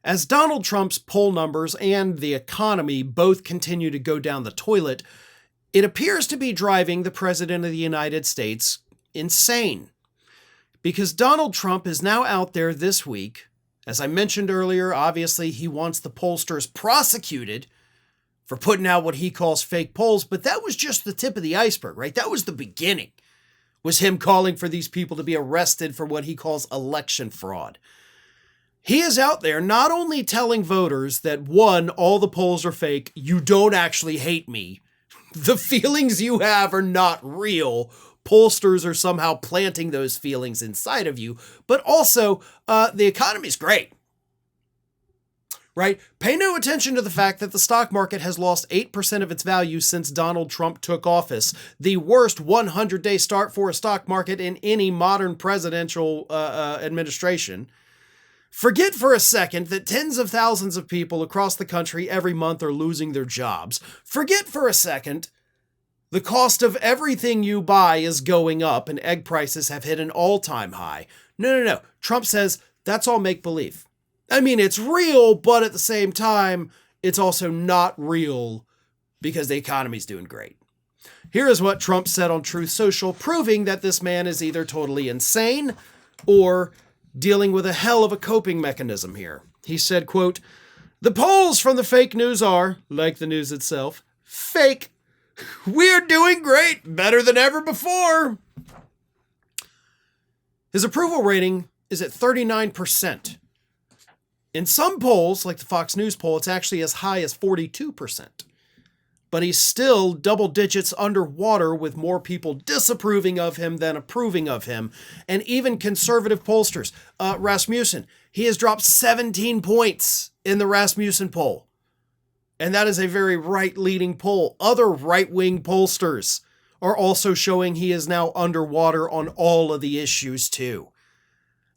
As Donald Trump's poll numbers and the economy both continue to go down the toilet, it appears to be driving the President of the United States insane. Because Donald Trump is now out there this week. As I mentioned earlier, obviously he wants the pollsters prosecuted for putting out what he calls fake polls, but that was just the tip of the iceberg, right? That was the beginning, was him calling for these people to be arrested for what he calls election fraud. He is out there not only telling voters that, one, all the polls are fake, you don't actually hate me, the feelings you have are not real, pollsters are somehow planting those feelings inside of you, but also the economy's great, right? Pay no attention to the fact that the stock market has lost 8% of its value since Donald Trump took office, the worst 100-day start for a stock market in any modern presidential administration. Forget for a second that tens of thousands of people across the country every month are losing their jobs. Forget for a second the cost of everything you buy is going up and egg prices have hit an all-time high. No. Trump says that's all make-believe. I mean, it's real, but at the same time, it's also not real because the economy's doing great. Here is what Trump said on Truth Social, proving that this man is either totally insane or dealing with a hell of a coping mechanism here. He said, quote, "The polls from the fake news are, like the news itself, fake. We're doing great, better than ever before." His approval rating is at 39%. In some polls, like the Fox News poll, it's actually as high as 42%. But he's still double digits underwater with more people disapproving of him than approving of him. And even conservative pollsters, Rasmussen, he has dropped 17 points in the Rasmussen poll. And that is a very right-leaning poll. Other right-wing pollsters are also showing he is now underwater on all of the issues too.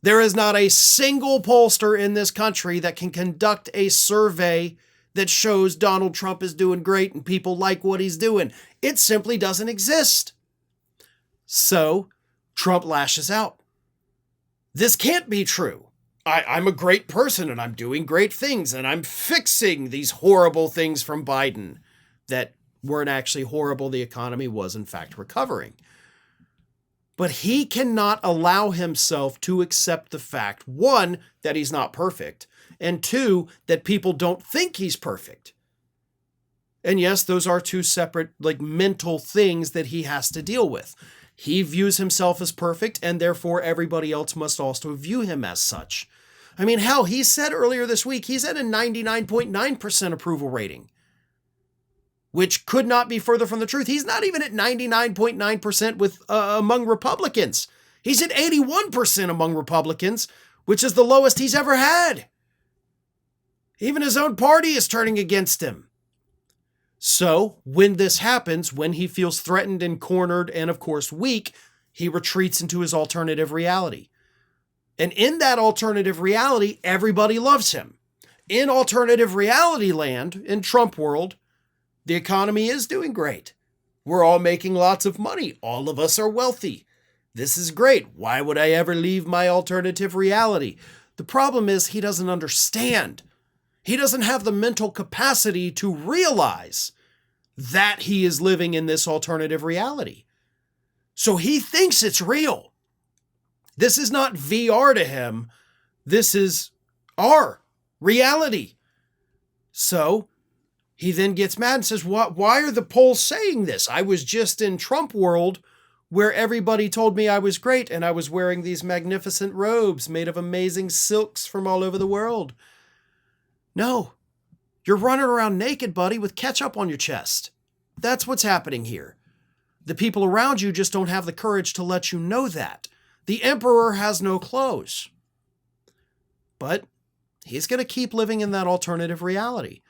There is not a single pollster in this country that can conduct a survey that shows Donald Trump is doing great and people like what he's doing. It simply doesn't exist. So Trump lashes out. This can't be true. I'm a great person and I'm doing great things and I'm fixing these horrible things from Biden that weren't actually horrible. The economy was in fact recovering. But he cannot allow himself to accept the fact, one, that he's not perfect, and two, that people don't think he's perfect. And yes, those are two separate, mental things that he has to deal with. He views himself as perfect, and therefore everybody else must also view him as such. I mean, hell, he said earlier this week, he's at a 99.9% approval rating, which could not be further from the truth. He's not even at 99.9% with among Republicans. He's at 81% among Republicans, which is the lowest he's ever had. Even his own party is turning against him. So when this happens, when he feels threatened and cornered and, of course, weak, he retreats into his alternative reality. And in that alternative reality, everybody loves him. In alternative reality land, in Trump world, the economy is doing great. We're all making lots of money. All of us are wealthy. This is great. Why would I ever leave my alternative reality? The problem is he doesn't understand. He doesn't have the mental capacity to realize that he is living in this alternative reality. So he thinks it's real. This is not VR to him. This is our reality. So he then gets mad and says, why are the polls saying this? I was just in Trump world where everybody told me I was great and I was wearing these magnificent robes made of amazing silks from all over the world. No, you're running around naked, buddy, with ketchup on your chest. That's what's happening here. The people around you just don't have the courage to let you know that. The emperor has no clothes. But he's going to keep living in that alternative reality.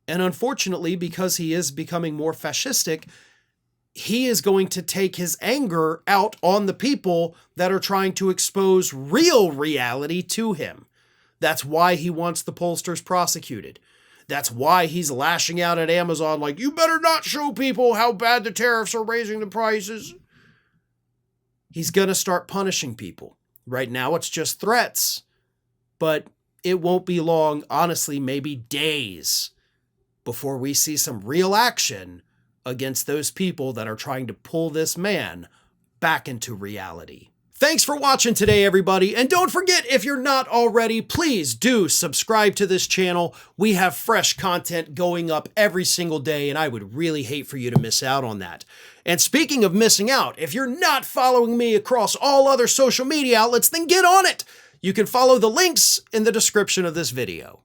And unfortunately, because he is becoming more fascistic, he is going to take his anger out on the people that are trying to expose real reality to him. That's why he wants the pollsters prosecuted. That's why he's lashing out at Amazon like, you better not show people how bad the tariffs are raising the prices. He's going to start punishing people. Right now, it's just threats. But it won't be long, honestly, maybe days, before we see some real action against those people that are trying to pull this man back into reality. Thanks for watching today, everybody. And don't forget, if you're not already, please do subscribe to this channel. We have fresh content going up every single day, and I would really hate for you to miss out on that. And speaking of missing out, if you're not following me across all other social media outlets, then get on it. You can follow the links in the description of this video.